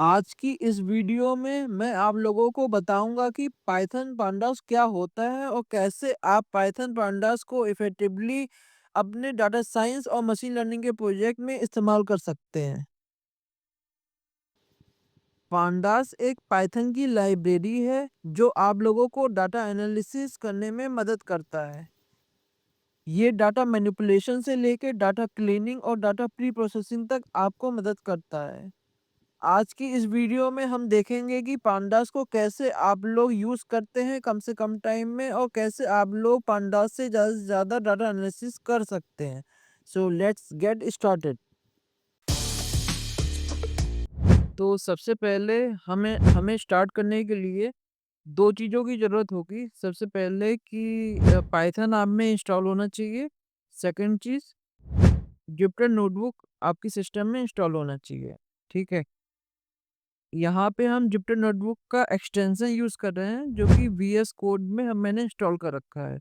आज की इस वीडियो में मैं आप लोगों को बताऊंगा कि पाइथन पांडास क्या होता है और कैसे आप पाइथन पांडास को इफेक्टिवली अपने डाटा साइंस और मशीन लर्निंग के प्रोजेक्ट में इस्तेमाल कर सकते हैं। पांडास एक पाइथन की लाइब्रेरी है जो आप लोगों को डाटा एनालिसिस करने में मदद करता है। ये डाटा मैनिपुलेशन से लेकर डाटा क्लीनिंग और डाटा प्री प्रोसेसिंग तक आपको मदद करता है। आज की इस वीडियो में हम देखेंगे कि पांडास को कैसे आप लोग यूज करते हैं कम से कम टाइम में और कैसे आप लोग पांडास से ज़्यादा से ज़्यादा डाटा एनालिसिस कर सकते हैं। So let's get started. तो सबसे पहले हमें हमें स्टार्ट करने के लिए दो चीज़ों की ज़रूरत होगी। सबसे पहले कि पाइथन आप में इंस्टॉल होना चाहिए। सेकंड चीज़, जुपिटर नोटबुक आपकी सिस्टम में इंस्टॉल होना चाहिए। ठीक है, यहाँ पे हम जुपिटर नोटबुक का एक्सटेंशन यूज़ कर रहे हैं जो कि वीएस कोड में मैंने इंस्टॉल कर रखा है।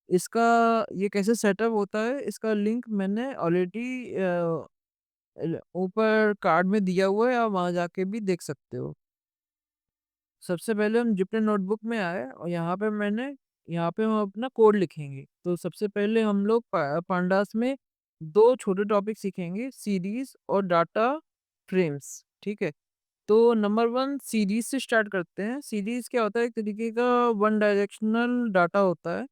इसका ये कैसे सेटअप होता है इसका लिंक मैंने ऑलरेडी ऊपर कार्ड में दिया हुआ है, आप वहाँ जाके भी देख सकते हो। सबसे पहले हम जुपिटर नोटबुक में आए और यहाँ पे हम अपना कोड लिखेंगे। तो सबसे पहले हम लोग पांडास में दो छोटे टॉपिक सीखेंगे, सीरीज और डाटा फ्रेम्स। ठीक है, तो नंबर वन सीरीज से स्टार्ट करते हैं। सीरीज क्या होता है? एक तरीके का वन डायरेक्शनल डाटा होता है।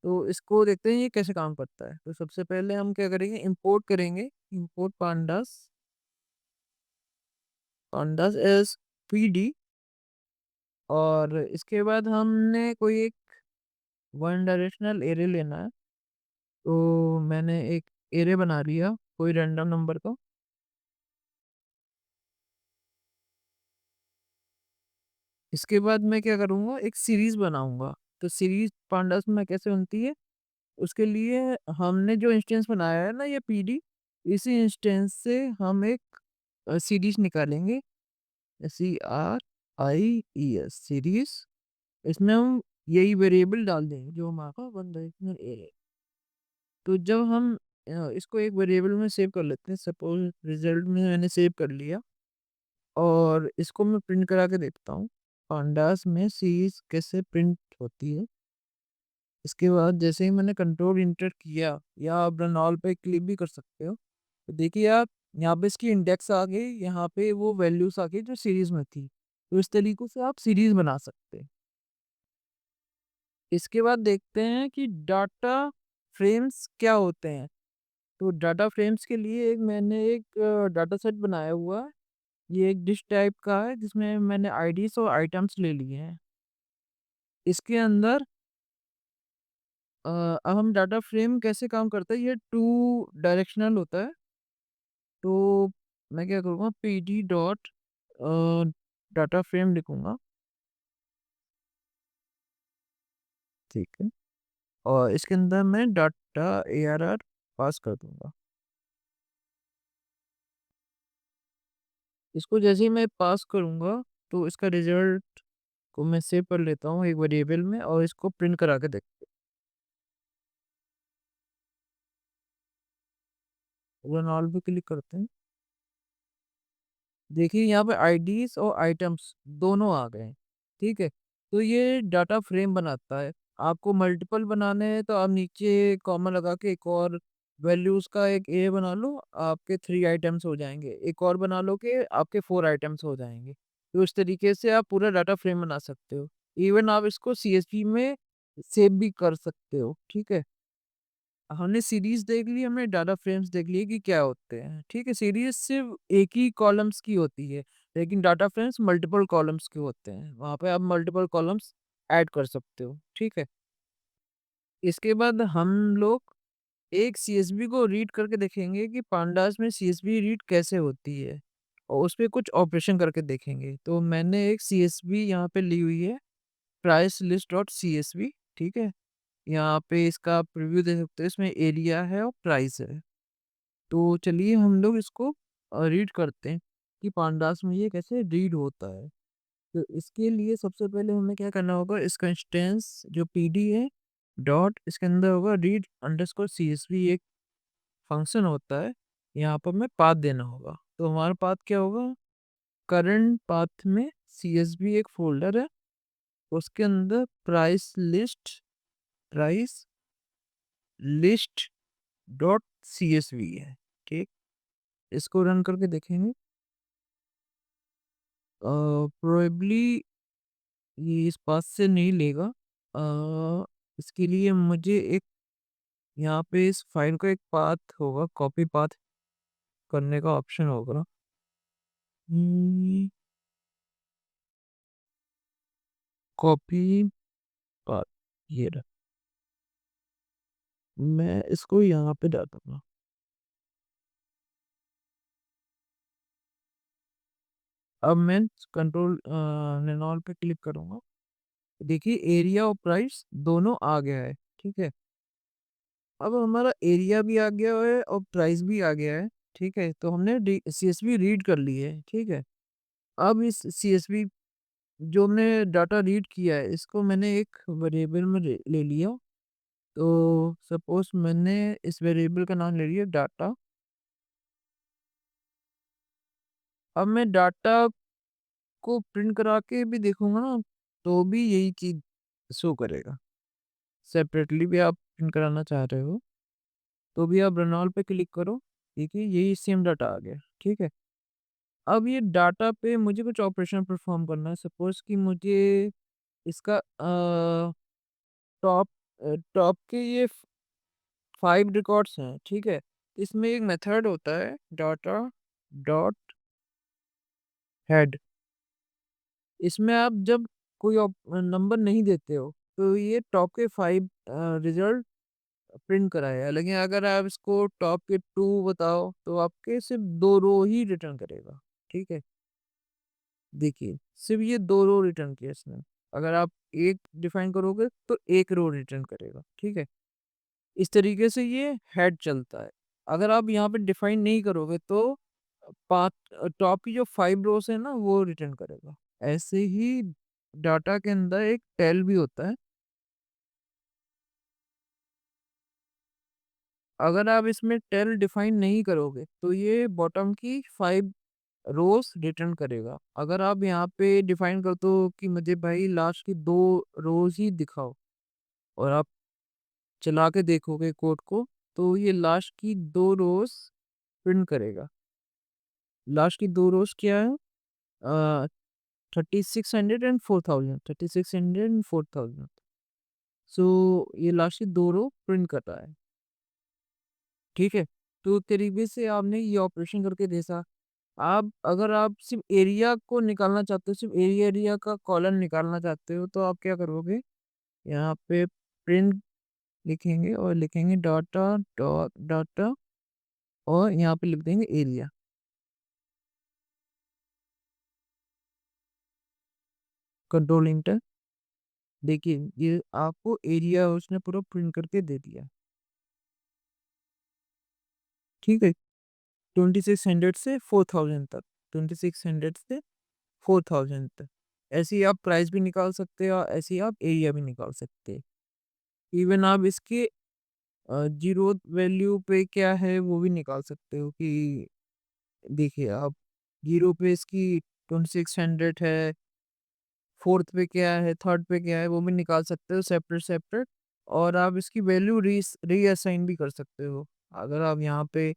तो इसको देखते हैं ये कैसे काम करता है। तो सबसे पहले हम क्या करेंगे, इंपोर्ट करेंगे। Import pandas, pandas as PD. और इसके बाद हमने कोई एक वन डायरेक्शनल एरे लेना है। तो मैंने एक एरे बना लिया कोई रैंडम नंबर का। इसके बाद मैं क्या करूँगा, एक सीरीज बनाऊंगा। तो सीरीज पांडास में कैसे बनती है, उसके लिए हमने जो इंस्टेंस बनाया है ना, ये पीडी, इसी इंस्टेंस से हम एक सीरीज निकालेंगे। CRIES series. इसमें हम यही वेरिएबल डाल देंगे जो हमारा वन डायरेक्शनल एरे। तो जब हम इसको एक वेरिएबल में सेव कर लेते हैं, सपोज रिजल्ट में मैंने सेव कर लिया और इसको मैं प्रिंट करा के देखता हूँ पांडास में सीरीज कैसे प्रिंट होती है। इसके बाद जैसे ही मैंने कंट्रोल इंटर किया, या आप रन ऑल पे क्लिक भी कर सकते हो, तो देखिए आप यहाँ पे इसकी इंडेक्स आ गई, यहाँ पे वो वैल्यूज आ गई जो सीरीज में थी। तो इस तरीके से आप सीरीज बना सकते हैं। इसके बाद देखते हैं कि डाटा फ्रेम्स क्या होते हैं। तो डाटा फ्रेम्स के लिए मैंने एक डाटा सेट बनाया हुआ है। ये एक डिश टाइप का है जिसमें मैंने आईडीज और आइटम्स ले लिए हैं। इसके अंदर अब हम डाटा फ्रेम कैसे काम करता है, ये टू डायरेक्शनल होता है। तो मैं क्या करूँगा, P D dot data frame लिखूंगा। ठीक है, और इसके अंदर मैं डाटा ARR पास कर दूंगा। इसको जैसे ही मैं पास करूंगा तो इसका रिजल्ट को मैं सेव कर लेता हूँ एक वेरिएबल में और इसको प्रिंट करा के देखते हैं। रन ऑल पे क्लिक करते हैं। देखिए यहाँ पे आईडीज और आइटम्स दोनों आ गए हैं। ठीक है, तो ये डाटा फ्रेम बनाता है। आपको मल्टीपल बनाने हैं तो आप नीचे कॉमा लगा के एक और वैल्यूज का एक ए बना लो, आपके 3 आइटम्स हो जाएंगे। एक और बना लो कि आपके 4 आइटम्स हो जाएंगे। तो इस तरीके से आप पूरा डाटा फ्रेम बना सकते हो। इवन आप इसको CSV में सेव भी कर सकते हो। ठीक है, हमने सीरीज देख ली, हमने डाटा फ्रेम्स देख लिए कि क्या होते हैं। ठीक है, सीरीज सिर्फ एक ही कॉलम्स की होती है, लेकिन डाटा फ्रेम्स मल्टीपल कॉलम्स के होते हैं। वहां पे आप मल्टीपल कॉलम्स ऐड कर सकते हो। ठीक है, इसके बाद हम लोग एक CSV को रीड करके देखेंगे कि पांडास में CSV रीड कैसे होती है, और उस पर कुछ ऑपरेशन करके देखेंगे। तो मैंने एक CSV यहाँ पे ली हुई है, प्राइस लिस्ट डॉट CSV। ठीक है, यहाँ पे इसका प्रीव्यू दे सकते हो, इसमें एरिया है और प्राइस है। तो चलिए हम लोग इसको रीड करते हैं कि पांडास में ये कैसे रीड होता है। तो इसके लिए सबसे पहले हमें क्या करना होगा, इसका इंस्टेंस जो पीडी है डॉट, इसके अंदर होगा रीड अंडरस्कोर CSV, एक फंक्शन होता है। यहाँ पर हमें पाथ देना होगा। तो हमारा पाथ क्या होगा, करंट पाथ में CSV एक फ़ोल्डर है, उसके अंदर प्राइस लिस्ट है, ठीक? इसको रन करके देखेंगे। प्रोबेबली ये इस पाथ से नहीं लेगा। इसके लिए मुझे एक यहाँ पे इस फाइल का एक पाथ होगा, कॉपी पाथ करने का ऑप्शन होगा। कॉपी पाथ, ये रहा। मैं इसको यहाँ पे डाल दूँगा। अब मैं कंट्रोल रेनॉल्ड पे क्लिक करूँगा। देखिए एरिया और प्राइस दोनों आ गया है, ठीक है? अब हमारा एरिया भी आ गया है और प्राइस भी आ गया है, ठीक है? तो हमने CSV रीड कर ली है, ठीक है? अब इस CSV जो हमने डाटा रीड किया है, इसको मैंने एक वेरिएबल में ले लिया। तो सपोज़ मैंने इस वेरिएबल का नाम ले लिया डाटा। अब मैं डाटा को प्रिंट करा के भी देखूँगा ना, तो भी यही चीज़ शो करेगा। सेपरेटली भी आप प्रिंट कराना चाह रहे हो, तो भी आप रेनॉल्ड पे क्लिक करो, देखिए यही सेम डाटा आ गया, ठीक है? अब ये डाटा पे मुझे कुछ ऑपरेशन परफ़ॉर्म करना है। सपोज़ कि मुझे इसका टॉप के ये 5 रिकॉर्ड्स हैं, ठीक है? इसमें एक मेथड होता है डाटा डॉट हेड। इसमें आप जब कोई नंबर नहीं देते हो, तो ये टॉप के 5 रिज़ल्ट प्रिंट कराएगा। लेकिन अगर आप इसको टॉप के 2 बताओ, तो आपके सिर्फ़ 2 रो ही रिटर्न करेगा, ठीक है? देखिए, सिर्फ़ ये 2 रो रिटर्न किया इसने। अगर आप 1 डिफाइन करोगे, तो 1 रो रिटर्न करेगा, ठीक है? इस तरीके से ये हेड चलता है। अगर आप यहाँ पे डिफाइन नहीं करोगे, तो टॉप की जो 5 रोज़ है ना, वो रिटर्न करेगा। ऐसे ही डाटा के अंदर एक टेल भी होता है। अगर आप इसमें टेल डिफाइन नहीं करोगे, तो ये बॉटम की 5 रोज़ रिटर्न करेगा। अगर आप यहाँ पे डिफाइन कर दो कि मुझे भाई लास्ट की 2 रोज़ ही दिखाओ, और आप चला के देखोगे कोड को, तो ये लास्ट की 2 रोज़ प्रिंट करेगा। लास्ट की 2 रोज़ क्या है? अ, 3600 एंड 4000, 3600 एंड 4000। सो ये लास्ट की 2 रो प्रिंट कर रहा है, ठीक है? तो तरीके से आपने ये ऑपरेशन करके देखा। आप अगर आप सिर्फ़ एरिया को निकालना चाहते हो, सिर्फ़ एरिया का कॉलम निकालना चाहते हो, तो आप क्या करोगे? यहाँ पे प्रिंट लिखेंगे और लिखेंगे डाटा और यहाँ पे लिख देंगे एरिया। Control inter. देखिए, ये आपको एरिया उसने पूरा प्रिंट करके दे दिया, ठीक है? 2600 से 4000 तक, 2600 से 4000 तक। ऐसे ही आप प्राइस भी निकाल सकते हो, ऐसे ही आप एरिया भी निकाल सकते हैं। इवन आप इसके ज़ीरो वैल्यू पे क्या है वो भी निकाल सकते हो कि देखिए आप 0 पे इसकी 2600 है, 4th पे क्या है, 3rd पे क्या है, वो भी निकाल सकते हो सेपरेट-सेपरेट। और आप इसकी वैल्यू रीअसाइन भी कर सकते हो। अगर आप यहाँ पे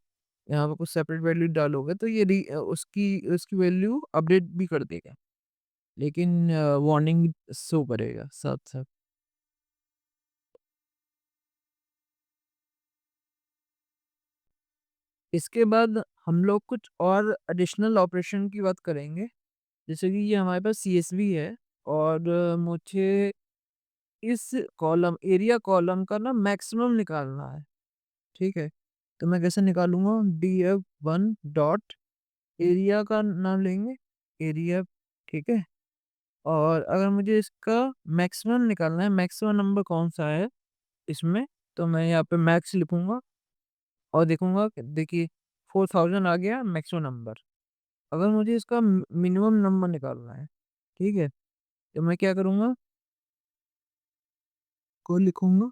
कुछ सेपरेट वैल्यू डालोगे, तो ये उसकी उसकी वैल्यू अपडेट भी कर देगा। लेकिन वार्निंग शो करेगा साथ-साथ। इसके बाद हम लोग कुछ और एडिशनल ऑपरेशन की बात करेंगे। जैसे कि ये हमारे पास CSV है, और मुझे इस कॉलम एरिया कॉलम का ना मैक्सिमम निकालना है, ठीक है? तो मैं कैसे निकालूँगा? df1 डॉट एरिया का नाम लेंगे, एरिया, ठीक है? और अगर मुझे इसका मैक्सिमम निकालना है, मैक्सिमम नंबर कौन-सा है इसमें, तो मैं यहाँ पे मैक्स लिखूँगा और देखूँगा कि देखिए 4000 आ गया मैक्सिमम नंबर। अगर मुझे इसका मिनिमम नंबर निकालना है, ठीक है? तो मैं क्या करूँगा? को लिखूँगा,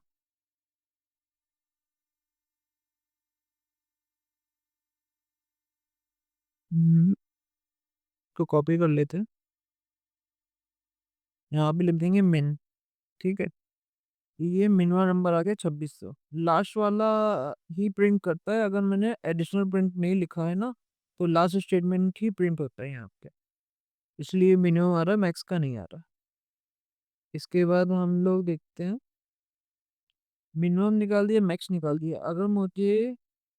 तो कॉपी कर लेते हैं। यहाँ पे लिख देंगे मिन। ठीक है, ये मिनवा नंबर आ गया 2600। लास्ट वाला ही प्रिंट करता है, अगर मैंने एडिशनल प्रिंट नहीं लिखा है ना, तो लास्ट स्टेटमेंट ही प्रिंट होता है यहाँ पे, इसलिए मिनिमम आ रहा है, मैक्स का नहीं आ रहा। इसके बाद हम लोग देखते हैं, मिनिमम निकाल दिया, मैक्स निकाल दिया। अगर मुझे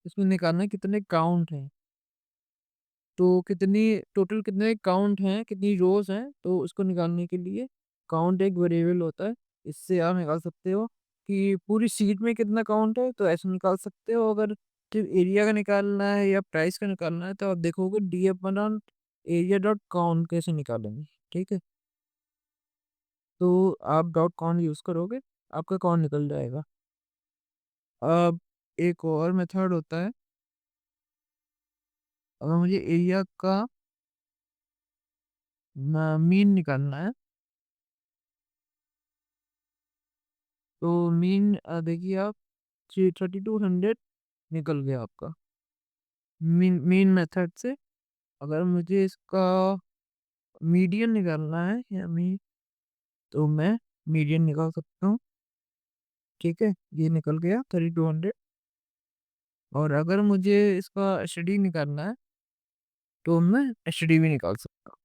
इसमें निकालना है कितने काउंट हैं, तो कितनी टोटल कितने काउंट हैं, कितनी रोज हैं, तो उसको निकालने के लिए काउंट एक वेरिएबल होता है। इससे आप निकाल सकते हो कि पूरी सीट में कितना काउंट है, तो ऐसे निकाल सकते हो। अगर सिर्फ एरिया का निकालना है या प्राइस का निकालना है, तो आप देखोगे डी एफ बनाम एरिया डॉट काउंट कैसे निकालेंगे। ठीक है, तो आप डॉट काउंट यूज़ करोगे, आपका काउंट निकल जाएगा। अब एक और मेथड होता है, अगर मुझे एरिया का मीन निकालना है, तो मीन देखिए आप, 3200 निकल गया आपका मीन मीन मेथड से। अगर मुझे इसका मीडियन निकालना है या तो मैं मीडियन निकाल सकता हूँ। ठीक है, ये निकल गया 3200। और अगर मुझे इसका एच डी निकालना है, तो मैं एच डी भी निकाल सकता हूँ।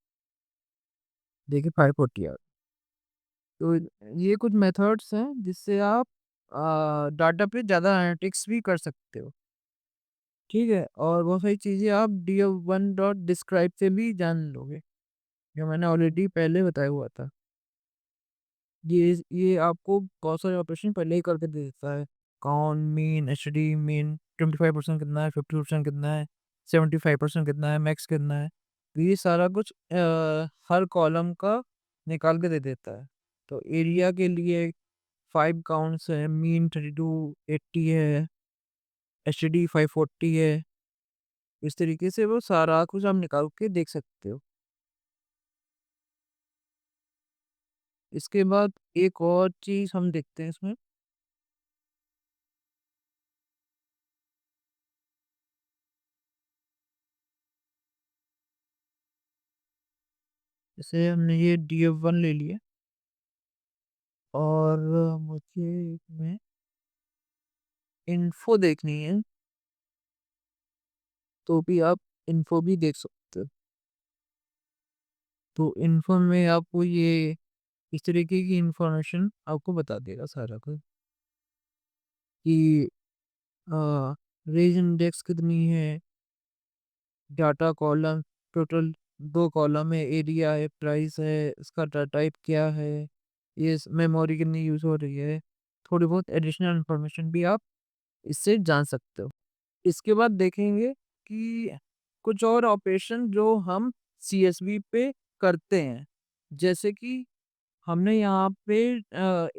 देखिए 540 आ। तो ये कुछ मेथड्स हैं जिससे आप डाटा पे ज़्यादा एनालिटिक्स भी कर सकते हो। ठीक है, और बहुत सारी चीज़ें आप डी वन डॉट डिस्क्राइब से भी जान लोगे, जो मैंने ऑलरेडी पहले बताया हुआ था। ये आपको बहुत सारे ऑपरेशन पहले ही करके दे देता है। Count, mean, H D mean, 25% कितना है, 50% कितना है, 75% कितना है, मैक्स कितना है। तो ये सारा कुछ हर कॉलम का निकाल के दे देता है। तो एरिया के लिए 5 काउंट्स है, मीन 3280 है, एच डी 540 है। इस तरीके से वो सारा कुछ आप निकाल के देख सकते हो। इसके बाद एक और चीज़ हम देखते हैं इसमें, जैसे हमने ये डी एफ वन ले लिया, और मुझे इसमें इन्फो देखनी है, तो भी आप इन्फो भी देख सकते हो। तो इन्फो में आपको ये इस तरीके की इंफॉर्मेशन आपको बता देगा सारा कुछ, कि रेज इंडेक्स कितनी है, डाटा कॉलम टोटल 2 कॉलम है, एरिया है, प्राइस है, इसका डाटा टाइप क्या है, ये मेमोरी कितनी यूज़ हो रही है। थोड़ी बहुत एडिशनल इंफॉर्मेशन भी आप इससे जान सकते हो। इसके बाद देखेंगे कि कुछ और ऑपरेशन जो हम सीएसवी पे करते हैं, जैसे कि हमने यहाँ पे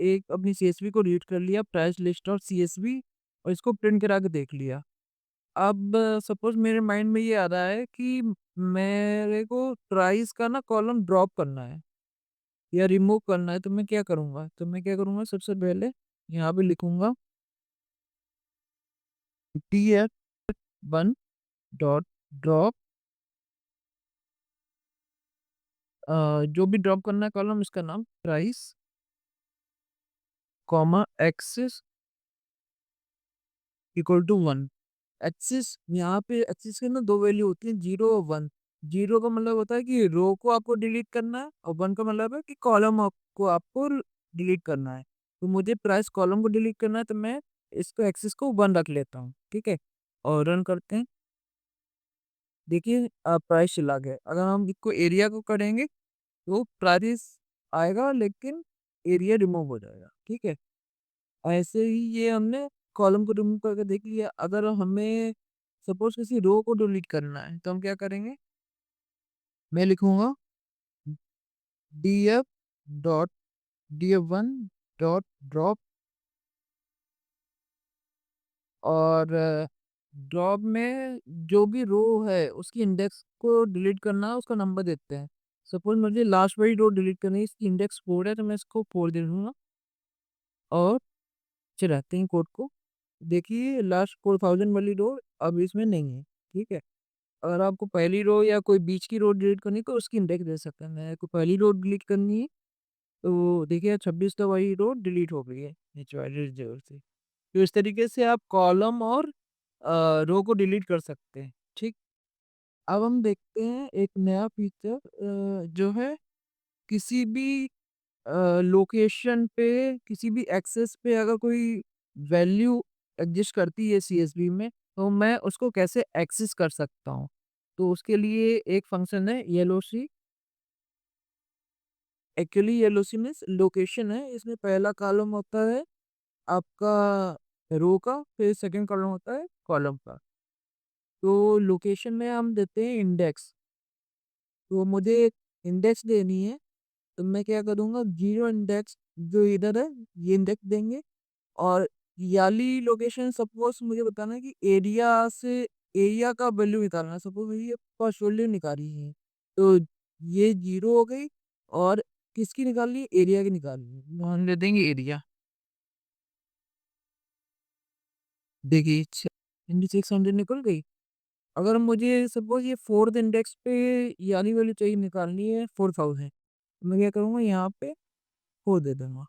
एक अपनी सीएसवी को रीड कर लिया, प्राइस लिस्ट और सीएसवी, और इसको प्रिंट करा के देख लिया। अब सपोज मेरे माइंड में ये आ रहा है कि मेरे को प्राइस का ना कॉलम ड्रॉप करना है या रिमूव करना है, तो मैं क्या करूँगा, सबसे पहले यहाँ पे लिखूंगा T F one dot drop, जो भी ड्रॉप करना है कॉलम, इसका नाम price, comma axis equal to 1। Axis, यहाँ पे एक्सिस के ना दो वैल्यू होती है, 0 और 1। 0 का मतलब होता है कि रो को आपको डिलीट करना है, और 1 का मतलब है कि कॉलम आपको डिलीट करना है। तो मुझे प्राइस कॉलम को डिलीट करना है, तो मैं इसको एक्सिस को 1 रख लेता हूँ। ठीक है, और रन करते हैं। देखिए प्राइस चला गया। अगर हम इसको एरिया को करेंगे, तो प्राइस आएगा, लेकिन एरिया रिमूव हो जाएगा। ठीक है, ऐसे ही ये हमने कॉलम को रिमूव करके देख लिया। अगर हमें सपोज किसी रो को डिलीट करना है, तो हम क्या करेंगे, मैं लिखूंगा D F dot D F one dot drop, और ड्रॉप में जो भी रो है उसकी इंडेक्स को डिलीट करना है, उसका नंबर देते हैं। सपोज मुझे लास्ट वाली रो डिलीट करनी है, इसकी इंडेक्स 4 है, तो मैं इसको 4 दे दूंगा, और चलाते हैं कोड को। देखिए लास्ट 4000 वाली रो अब इसमें नहीं है। ठीक है, अगर आपको पहली रो या कोई बीच की रो डिलीट करनी है तो उसकी इंडेक्स दे सकते हैं। मेरे को पहली रो डिलीट करनी है तो देखिए 26 तो वही रो डिलीट हो गई है नीचे वाली जगह से। तो इस तरीके से आप कॉलम और रो को डिलीट कर सकते हैं। ठीक। अब हम देखते हैं एक नया फीचर जो है किसी भी लोकेशन पे किसी भी एक्सेस पे अगर कोई वैल्यू एग्जिस्ट करती है सीएसवी में तो मैं उसको कैसे एक्सेस कर सकता हूँ। तो उसके लिए एक फंक्शन है येलोसी। एक्चुअली येलोसी मीन्स लोकेशन है। इसमें पहला कॉलम होता है आपका रो का, फिर सेकंड कॉलम होता है कॉलम का। तो लोकेशन में हम देते हैं इंडेक्स। तो मुझे इंडेक्स देनी है तो मैं क्या करूँगा, जीरो इंडेक्स जो इधर है ये इंडेक्स देंगे। और याली लोकेशन सपोज मुझे बताना है कि एरिया से एरिया का वैल्यू निकालना है। सपोज मुझे ये फर्स्ट वैल्यू निकाली है तो ये जीरो हो गई। और किसकी निकालनी है, एरिया की निकालनी है, हम दे देंगे एरिया। देखिए 600 निकल गई। अगर मुझे सपोज ये फोर्थ इंडेक्स पे याली वैल्यू चाहिए निकालनी है 4000, मैं क्या करूँगा यहाँ पे 4 दे दूंगा।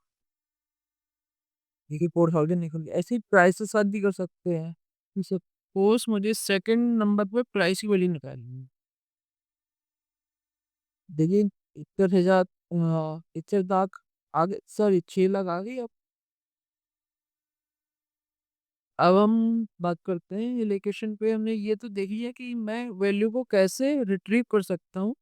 देखिए 4000 निकल गया। ऐसे ही प्राइस के साथ भी कर सकते हैं। सपोज मुझे सेकंड नंबर पे प्राइस की वैल्यू निकालनी है। देखिए 61,000 61 लाख आगे, सॉरी 6 लाख आ गई। अब हम बात करते हैं ये लोकेशन पे। हमने ये तो देख लिया कि मैं वैल्यू को कैसे रिट्रीव कर सकता हूँ।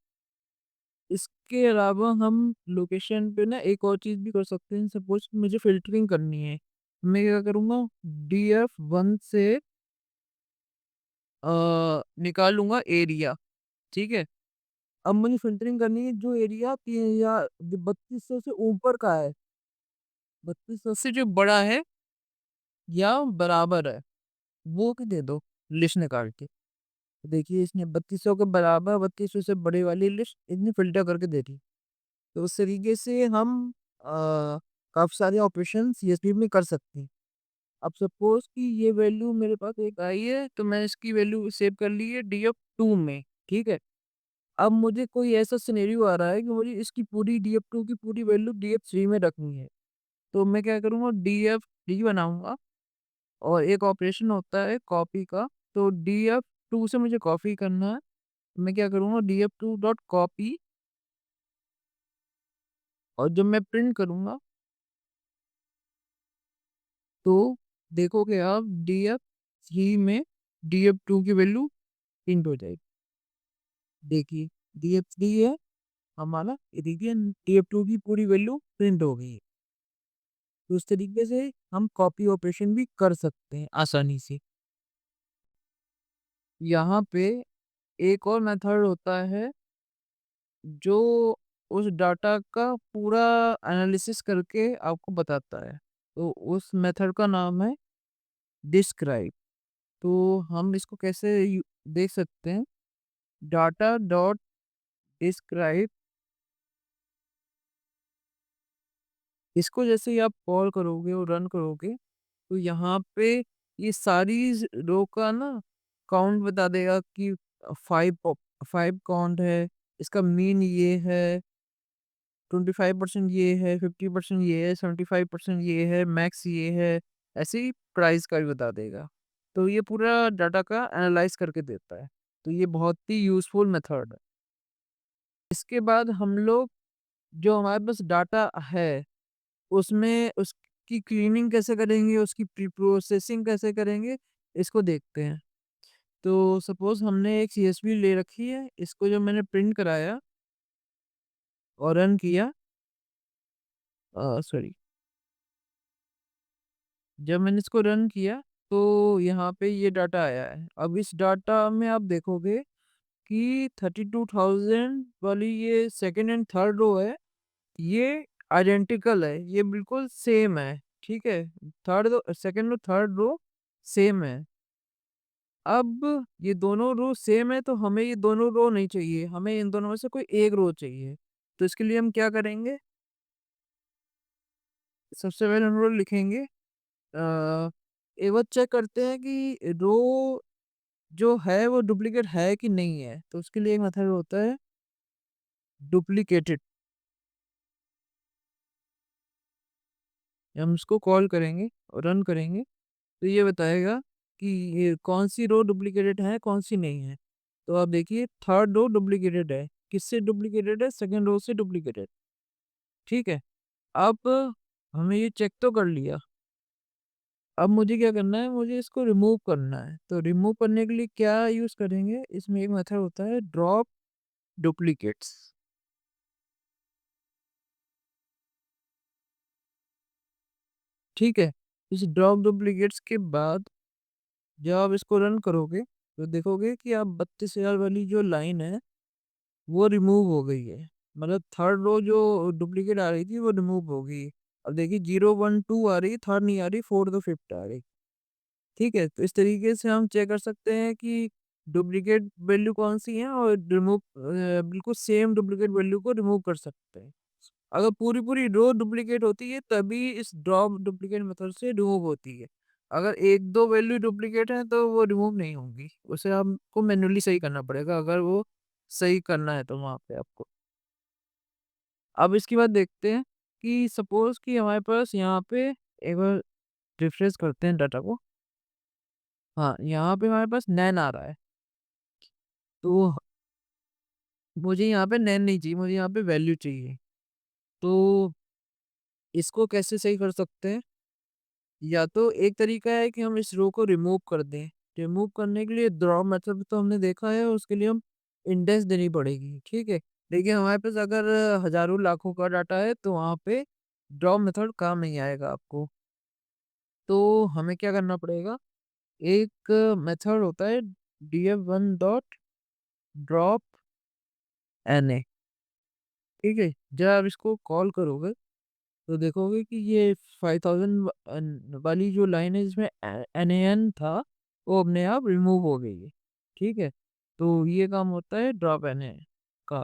इसके अलावा हम लोकेशन पे ना एक और चीज़ भी कर सकते हैं। सपोज मुझे फ़िल्टरिंग करनी है, मैं क्या करूँगा, DF1 से निकालूँगा एरिया। ठीक है? अब मुझे फ़िल्टरिंग करनी है जो एरिया 3000 जो 3200 से ऊपर का है, 3200 से जो बड़ा है या बराबर है, वो के दे दो लिस्ट निकाल के। देखिए इसने 3200 के बराबर 3200 से बड़े वाली लिस्ट इतनी फ़िल्टर करके दे दी। तो उस तरीके से हम काफ़ी सारे ऑपरेशन सीएसवी में कर सकते हैं। अब सपोज़ कि ये वैल्यू मेरे पास एक आई है तो मैं इसकी वैल्यू सेव कर ली है DF2 में, ठीक है? अब मुझे कोई ऐसा सिनेरियो आ रहा है कि मुझे इसकी पूरी DF2 की पूरी वैल्यू DF3 में रखनी है। तो मैं क्या करूँगा, DF3 बनाऊँगा और एक ऑपरेशन होता है कॉपी का। तो DF2 से मुझे कॉपी करना है। मैं क्या करूँगा, DF2 डॉट कॉपी, और जब मैं प्रिंट करूँगा तो देखोगे आप DF3 में DF2 की वैल्यू प्रिंट हो जाएगी। देखिए DF3 है हमारा, ये देखिए DF2 की पूरी वैल्यू प्रिंट हो गई है। तो उस तरीके से हम कॉपी ऑपरेशन भी कर सकते हैं आसानी से। यहाँ पे एक और मेथड होता है जो उस डाटा का पूरा एनालिसिस करके आपको बताता है। तो उस मेथड का नाम है डिस्क्राइब। तो हम इसको कैसे देख सकते हैं, डाटा डॉट डिस्क्राइब। इसको जैसे ही आप कॉल करोगे और रन करोगे तो यहाँ पे ये सारी रो का ना काउंट बता देगा कि 5 काउंट है, इसका मीन ये है, 25% ये है, 50% ये है, 75% ये है, मैक्स ये है। ऐसे ही प्राइस का भी बता देगा। तो ये पूरा डाटा का एनालाइज करके देता है। तो ये बहुत ही यूज़फुल मेथड है। इसके बाद हम लोग जो हमारे पास डाटा है उसमें उसकी क्लीनिंग कैसे करेंगे, उसकी प्री प्रोसेसिंग कैसे करेंगे, इसको देखते हैं। तो सपोज़ हमने एक सीएसवी ले रखी है, इसको जब मैंने प्रिंट कराया और रन किया, सॉरी, जब मैंने इसको रन किया तो यहाँ पे ये डाटा आया है। अब इस डाटा में आप देखोगे कि 32,000 वाली ये सेकंड एंड थर्ड रो है, ये आइडेंटिकल है, ये बिल्कुल सेम है, ठीक है? थर्ड रो सेकंड और थर्ड रो सेम है। अब ये दोनों रो सेम है तो हमें ये दोनों रो नहीं चाहिए, हमें इन दोनों में से कोई एक रो चाहिए। तो इसके लिए हम क्या करेंगे, सबसे पहले हम रो लिखेंगे। एवं चेक करते हैं कि रो जो है वो डुप्लीकेट है कि नहीं है। तो उसके लिए एक मेथड होता है डुप्लीकेटेड। हम उसको कॉल करेंगे और रन करेंगे तो ये बताएगा कि ये कौन सी रो डुप्लीकेटेड है कौन सी नहीं है। तो आप देखिए थर्ड रो डुप्लीकेटेड है। किससे डुप्लीकेटेड है? सेकंड रो से डुप्लीकेटेड। ठीक है। अब हमें ये चेक तो कर लिया। अब मुझे क्या करना है? मुझे इसको रिमूव करना है। तो रिमूव करने के लिए क्या यूज करेंगे? इसमें एक मेथड होता है ड्रॉप डुप्लीकेट्स। ठीक है। इस ड्रॉप डुप्लीकेट्स के बाद जब आप इसको रन करोगे तो देखोगे कि आप 32,000 वाली जो लाइन है वो रिमूव हो गई है। मतलब थर्ड रो जो डुप्लीकेट आ रही थी वो रिमूव हो गई। अब देखिए 0 1 2 आ रही, थर्ड नहीं आ रही, फोर्थ और फिफ्थ आ रही। ठीक है। तो इस तरीके से हम चेक कर सकते हैं कि डुप्लीकेट वैल्यू कौन सी है और रिमूव बिल्कुल सेम डुप्लीकेट वैल्यू को रिमूव कर सकते हैं। अगर पूरी पूरी रो डुप्लीकेट होती है तभी इस ड्रॉप डुप्लीकेट मेथड से रिमूव होती है। अगर एक दो वैल्यू डुप्लीकेट है तो वो रिमूव नहीं होंगी। उसे आपको मैन्युअली सही करना पड़ेगा अगर वो सही करना है तो वहाँ पे आपको। अब इसके बाद देखते हैं कि सपोज कि हमारे पास यहाँ पे एक बार रिफ्रेश करते हैं डाटा को। हाँ, यहाँ पे हमारे पास नैन आ रहा है। तो मुझे यहाँ पे नैन नहीं चाहिए, मुझे यहाँ पे वैल्यू चाहिए। तो इसको कैसे सही कर सकते हैं? या तो एक तरीका है कि हम इस रो को रिमूव कर दें। रिमूव करने के लिए ड्रॉप मेथड तो हमने देखा है, उसके लिए हम इंडेक्स देनी पड़ेगी। ठीक है। देखिए हमारे पास अगर हजारों लाखों का डाटा है तो वहाँ पे ड्रॉप मेथड काम नहीं आएगा आपको। तो हमें क्या करना पड़ेगा? एक मेथड होता है df1 dot drop N A. ठीक है। जब आप इसको कॉल करोगे तो देखोगे कि ये 5000 वाली जो लाइन है जिसमें एन एन था वो अपने आप रिमूव हो गई है। ठीक है। तो ये काम होता है ड्रॉप एन ए का।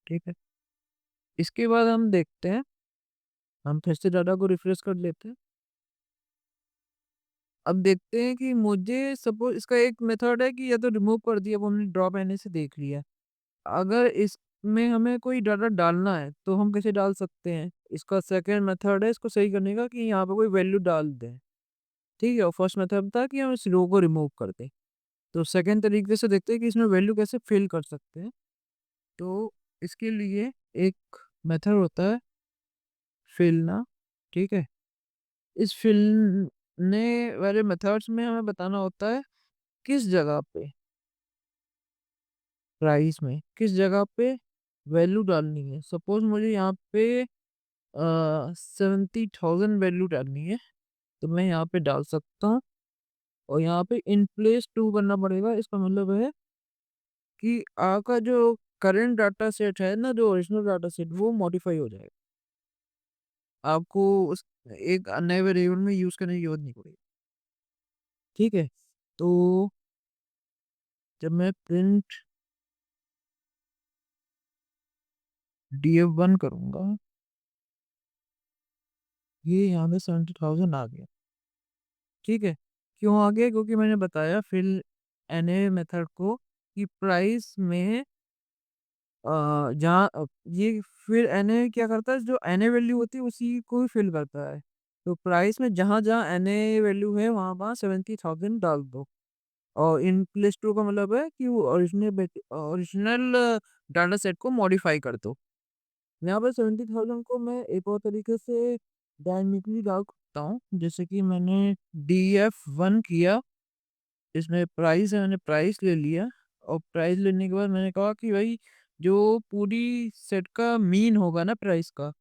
ठीक है। इसके बाद हम देखते हैं, हम फिर से डाटा को रिफ्रेश कर लेते हैं। अब देखते हैं कि मुझे सपोज इसका एक मेथड है कि या तो रिमूव कर दिया, वो हमने ड्रॉप एन ए से देख लिया। अगर इसमें हमें कोई डाटा डालना है तो हम कैसे डाल सकते हैं? इसका सेकंड मेथड है इसको सही करने का कि यहाँ पे कोई वैल्यू डाल दें। ठीक है। और फर्स्ट मेथड था कि हम इस रो को रिमूव कर दें। तो सेकंड तरीके से देखते हैं कि इसमें वैल्यू कैसे फिल कर सकते हैं। तो इसके लिए एक मेथड होता है फिलना। ठीक है। इस फिलने वाले मेथड्स में हमें बताना होता है किस जगह पे, प्राइस में किस जगह पे वैल्यू डालनी है। सपोज मुझे यहाँ पे 70,000 वैल्यू डालनी है तो मैं यहाँ पे डाल सकता हूँ। और यहाँ पे इन प्लेस टू करना पड़ेगा। इसका मतलब है कि आपका जो करंट डाटा सेट है ना, जो ओरिजिनल डाटा सेट वो मॉडिफाई हो जाएगा। आपको उस एक नए वेरिएबल में यूज करने की जरूरत नहीं पड़ेगी। ठीक है। तो जब मैं प्रिंट df1 करूंगा, ये यहाँ पे 70,000 आ गया। ठीक है। क्यों आ गया? क्योंकि मैंने बताया फिल एनए मेथड को कि प्राइस में जहाँ ये फिर एनए क्या करता है, जो एनए वैल्यू होती है उसी को ही फिल करता है। तो प्राइस में जहाँ जहाँ एनए वैल्यू है वहाँ वहाँ 70,000 डाल दो। और इन प्लेस टू का मतलब है कि वो ओरिजिनल डाटा सेट को मॉडिफाई कर दो। यहाँ पर 70,000 को मैं एक और तरीके से डायनेमिकली डाल सकता हूँ। जैसे कि मैंने df1 किया, इसमें प्राइस है, मैंने प्राइस ले लिया। और प्राइस लेने के बाद मैंने कहा कि भाई जो पूरी सेट का मीन होगा ना प्राइस का,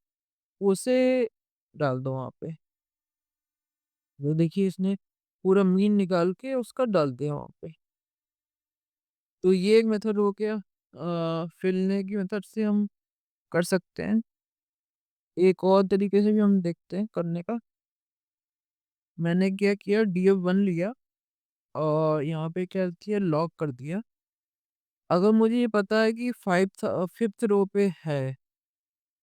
उसे डाल दो वहाँ पे। तो देखिए इसने पूरा मीन निकाल के उसका डाल दिया वहाँ पे। तो ये एक मेथड हो गया। फिलने की मेथड से हम कर सकते हैं। एक और तरीके से भी हम देखते हैं करने का। मैंने क्या किया, df1 लिया और यहाँ पे क्या किया, लॉक कर दिया। अगर मुझे ये पता है कि फिफ्थ रो पे है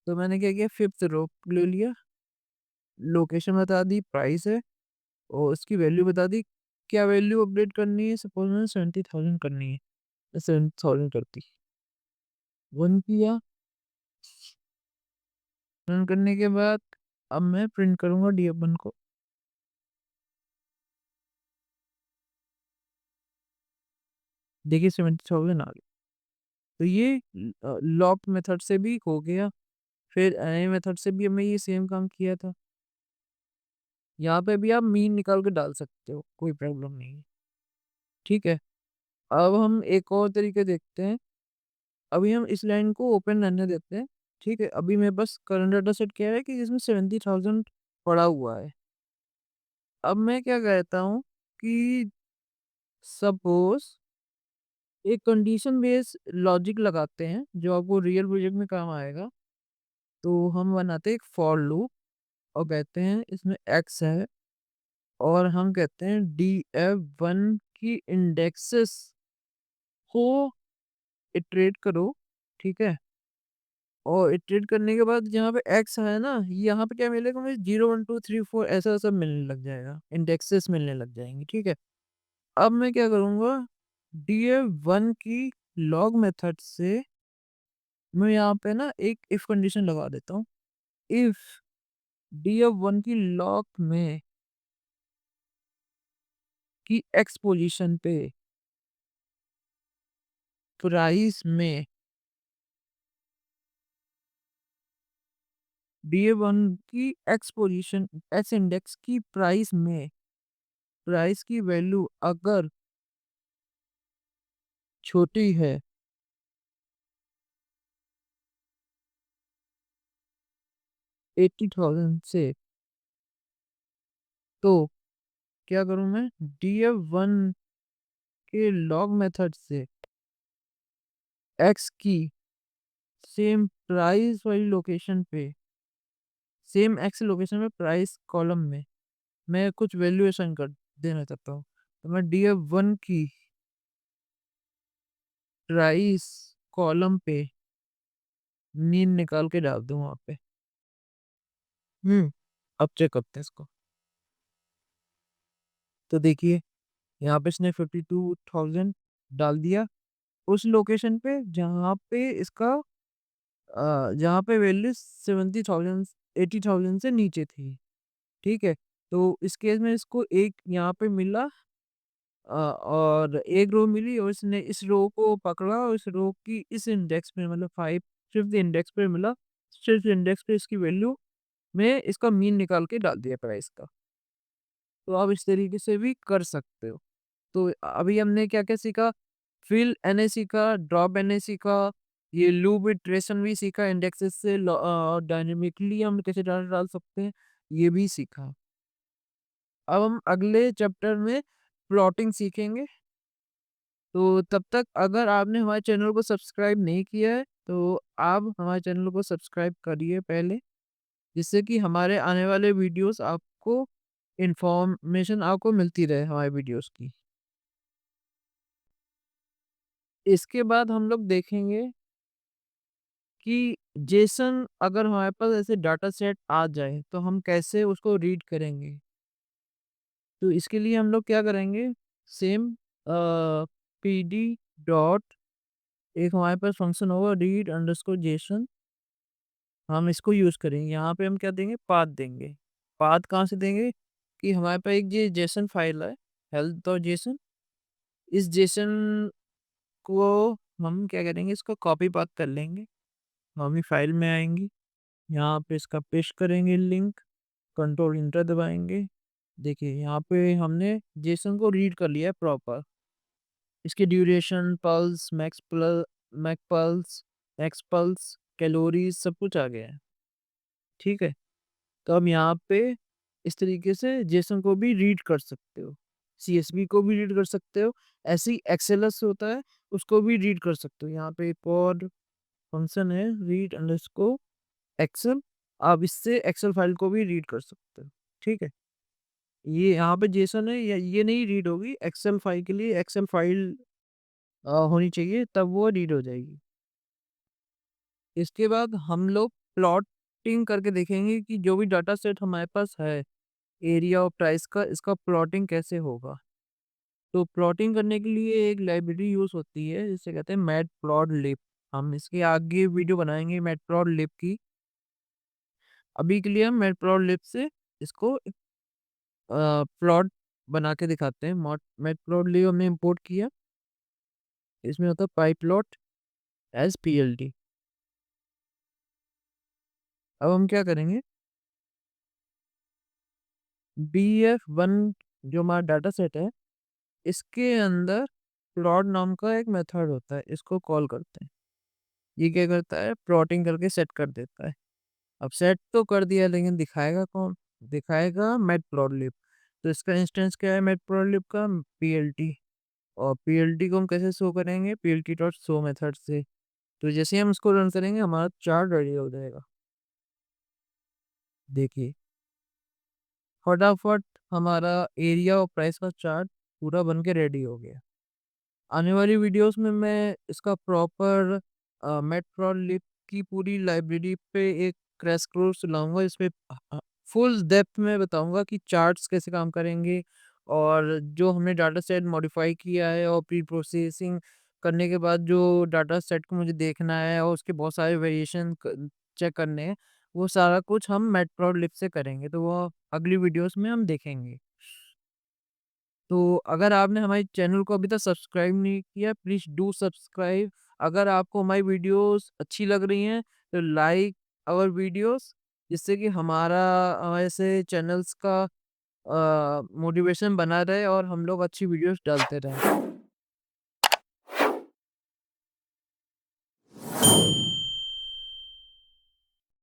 तो मैंने क्या किया, फिफ्थ रो ले लिया, लोकेशन बता दी, प्राइस है और उसकी वैल्यू बता दी क्या वैल्यू अपडेट करनी है? सपोज मैंने 70,000 करनी है, 70,000 करती, 1 किया, रन करने के बाद अब मैं प्रिंट करूँगा DF1 को। देखिए 70,000 आ गई। तो ये लॉक मेथड से भी हो गया। फिर अरे मेथड से भी हमने ये सेम काम किया था। यहाँ पे भी आप मीन निकाल के डाल सकते हो, कोई प्रॉब्लम नहीं है। ठीक है, अब हम एक और तरीके देखते हैं। अभी हम इस लाइन को ओपन रहने देते हैं। ठीक है, अभी मेरे पास करंट डाटा सेट क्या है कि जिसमें 70,000 पड़ा हुआ है। अब मैं क्या कहता हूँ कि सपोज एक कंडीशन बेस्ड लॉजिक लगाते हैं जो आपको रियल प्रोजेक्ट में काम आएगा। तो हम बनाते हैं एक फॉर लूप और कहते हैं इसमें एक्स है और हम कहते हैं DF1 की इंडेक्सेस को इटरेट करो। ठीक है, और इटरेट करने के बाद जहाँ पे एक्स है ना, यहाँ पे क्या मिलेगा मुझे 0 1 2 3 4 ऐसा सब मिलने लग जाएगा, इंडेक्सेस मिलने लग जाएंगे। ठीक है, अब मैं क्या करूँगा, DF1 की लॉग मेथड से मैं यहाँ पे ना एक इफ कंडीशन लगा देता हूँ। इफ DF1 की लॉग में की एक्स पोजीशन पे प्राइस में DF1 की एक्स पोजीशन एक्स इंडेक्स की प्राइस में प्राइस की वैल्यू अगर छोटी है 80,000 से, तो क्या करूं मैं, DF1 के लॉग मेथड से एक्स की सेम प्राइस वाली लोकेशन पे, सेम एक्स लोकेशन पे प्राइस कॉलम में मैं कुछ वैल्यूएशन कर देना चाहता हूँ। तो मैं DF1 की प्राइस कॉलम पे मीन निकाल के डाल दूं वहां पे। अब चेक करते हैं इसको। तो देखिए यहाँ पे इसने 52,000 डाल दिया उस लोकेशन पे जहाँ पे इसका जहाँ पे वैल्यू 70,000 80,000 से नीचे थी। ठीक है, तो इस केस में इसको एक यहाँ पे मिला और एक रो मिली और इसने इस रो को पकड़ा और इस रो की इस इंडेक्स पे मतलब 5 फिफ्थ इंडेक्स पे मिला। फिफ्थ इंडेक्स पे इसकी वैल्यू में इसका मीन निकाल के डाल दिया प्राइस का। तो आप इस तरीके से भी कर सकते हो। तो अभी हमने क्या-क्या सीखा? फिल एनए सीखा, ड्रॉप एनए सीखा, ये लूप इटरेशन भी सीखा, इंडेक्सेस से डायनामिकली हम कैसे डाटा डाल सकते हैं, ये भी सीखा। अब हम अगले चैप्टर में प्लॉटिंग सीखेंगे। तो तब तक अगर आपने हमारे चैनल को सब्सक्राइब नहीं किया है, तो आप हमारे चैनल को सब्सक्राइब करिए पहले, जिससे कि हमारे आने वाले वीडियोस आपको इन्फॉर्मेशन आपको मिलती रहे हमारे वीडियोस की। इसके बाद हम लोग देखेंगे कि जेसन अगर हमारे पास ऐसे डाटा सेट आ जाए तो हम कैसे उसको रीड करेंगे। तो इसके लिए हम लोग क्या करेंगे, सेम पीडी डॉट एक हमारे पास फंक्शन होगा रीड अंडरस्कोर जेसन, हम इसको यूज़ करेंगे। यहाँ पे हम क्या देंगे, पाथ देंगे। पाथ कहाँ से देंगे कि हमारे पास एक ये जेसन फाइल है हेल्थ और जेसन, इस जेसन को हम क्या करेंगे, इसको कॉपी पाथ कर लेंगे। हम ही फाइल में आएंगे, यहाँ पे इसका पेस्ट करेंगे लिंक, कंट्रोल इंटर दबाएंगे। देखिए यहाँ पे हमने जेसन को रीड कर लिया है प्रॉपर। इसकी duration, pulse, max pulse, X pulse, calories सब कुछ आ गया है। ठीक है, तो अब यहाँ पे इस तरीके से जेसन को भी रीड कर सकते हो, सीएसवी को भी रीड कर सकते हो, ऐसे ही एक्सएलएस होता है उसको भी रीड कर सकते हो। यहाँ पे एक और फंक्शन है रीड अंडरस्कोर एक्सेल, आप इससे एक्सेल फाइल को भी रीड कर सकते हो। ठीक है, ये यहाँ पे जेसन है, ये नहीं रीड होगी, एक्सेल फाइल के लिए एक्सेल फाइल होनी चाहिए तब वो रीड हो जाएगी। इसके बाद हम लोग प्लॉटिंग करके देखेंगे कि जो भी डाटा सेट हमारे पास है एरिया और प्राइस का, इसका प्लॉटिंग कैसे होगा। तो प्लॉटिंग करने के लिए एक लाइब्रेरी यूज़ होती है जिसे कहते हैं मैटप्लॉटलिब। हम इसके आगे वीडियो बनाएँगे मैटप्लॉटलिब की। अभी के लिए हम मैटप्लॉटलिब से इसको प्लॉट बना के दिखाते हैं। मैटप्लॉटलिब हमने इंपोर्ट किया। इसमें होता है पाइपलॉट एज़ पीएलडी। अब हम क्या करेंगे, बीएफ1 जो हमारा डाटा सेट है, इसके अंदर प्लॉट नाम का एक मेथड होता है, इसको कॉल करते हैं। ये क्या करता है, प्लॉटिंग करके सेट कर देता है। अब सेट तो कर दिया लेकिन दिखाएगा कौन? दिखाएगा मैटप्लॉटलिब। तो इसका इंस्टेंस क्या है मैटप्लॉटलिब का? पीएलटी। और पीएलटी को हम कैसे शो करेंगे? पीएलटी डॉट शो मेथड से। तो जैसे ही हम इसको रन करेंगे हमारा चार्ट रेडी हो जाएगा। देखिए, फटाफट हमारा एरिया और प्राइस का चार्ट पूरा बन के रेडी हो गया। आने वाली वीडियोस में मैं इसका प्रॉपर मैटप्लॉटलिब की पूरी लाइब्रेरी पे एक क्रैश कोर्स लाऊँगा। इसमें फुल डेप्थ में बताऊँगा कि चार्ट्स कैसे काम करेंगे और जो हमने डाटा सेट मॉडिफ़ाई किया है और प्री प्रोसेसिंग करने के बाद जो डाटा सेट को मुझे देखना है और उसके बहुत सारे वेरिएशन क चेक करने हैं, वो सारा कुछ हम मैटप्लॉटलिब से करेंगे। तो वो अगली वीडियोस में हम देखेंगे। तो अगर आपने हमारे चैनल को अभी तक सब्सक्राइब नहीं किया, प्लीज़ डू सब्सक्राइब। अगर आपको हमारी वीडियोस अच्छी लग रही हैं, तो लाइक आवर वीडियोस, जिससे कि हमारा ऐसे चैनल्स का मोटिवेशन बना रहे और हम लोग अच्छी वीडियोस डालते रहें।